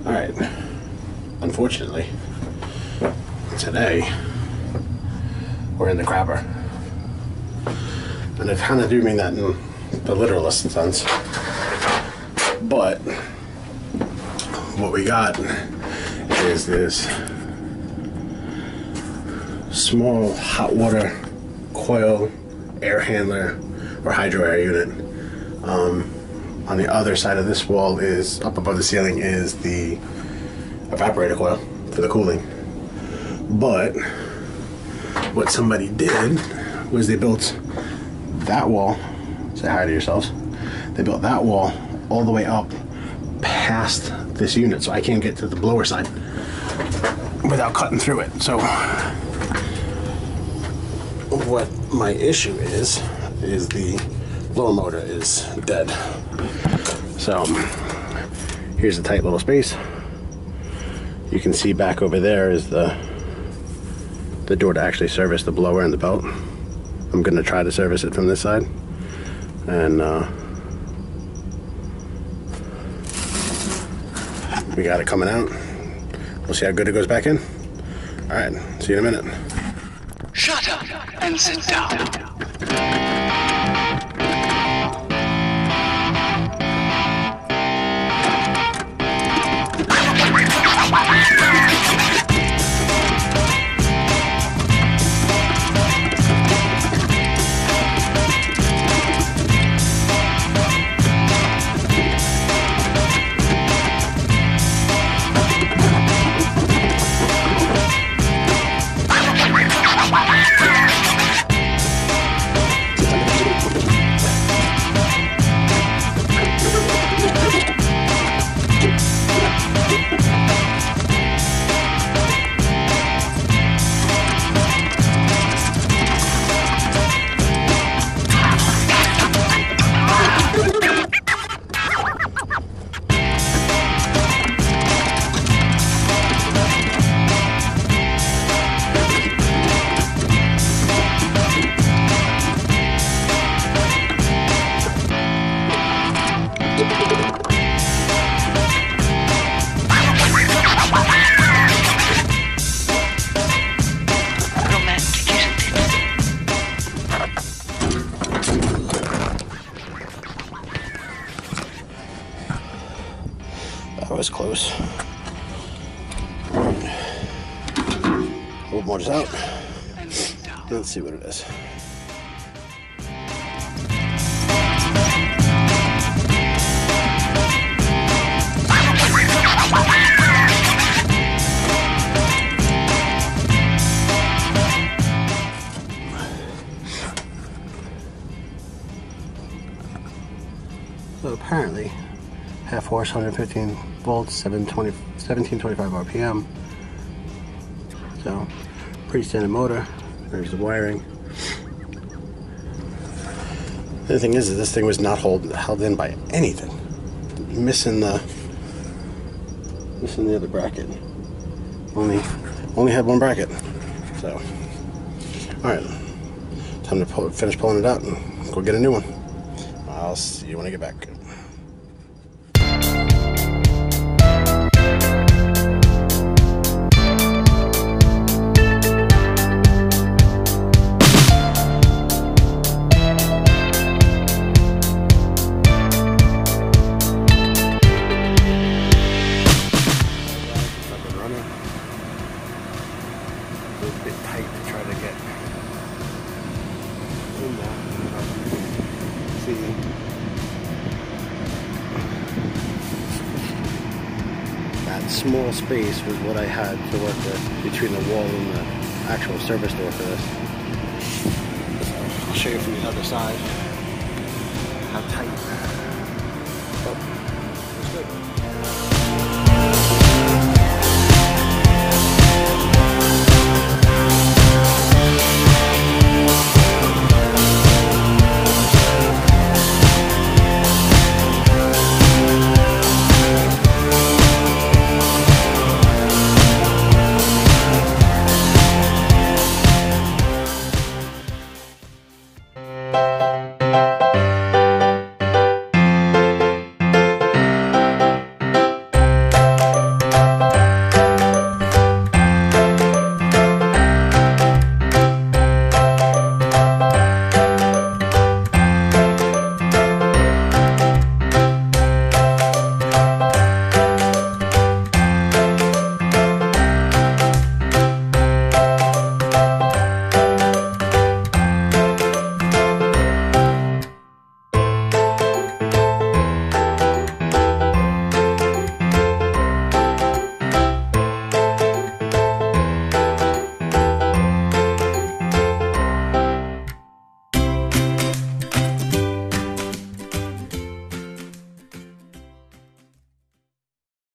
Alright, unfortunately, today, we're in the crapper. And I kind of do mean that in the literalist sense. But, what we got is this small hot water coil air handler or hydro air unit. On the other side of this wall is, up above the ceiling, is the evaporator coil for the cooling. But what somebody did was they built that wall, say hi to yourselves, they built that wall all the way up past this unit, so I can't get to the blower side without cutting through it. So what my issue is the blower motor is dead. So here's a tight little space. You can see back over there is the door to actually service the blower and the belt. I'm gonna try to service it from this side, and we got it coming out. We'll see how good it goes back in. All right, see you in a minute. Shut up and sit down. That was close. Old motor's out. Let's see what it is. So apparently, half horse, 115 volts, 1725 RPM. So, pretty standard motor. There's the wiring. The thing is this thing was not held in by anything. Missing the other bracket. Only had one bracket. So, all right, time to finish pulling it out and go get a new one. I'll see you when I get back. That small space was what I had to work with between the wall and the actual service door for this. So I'll show you from the other side how tight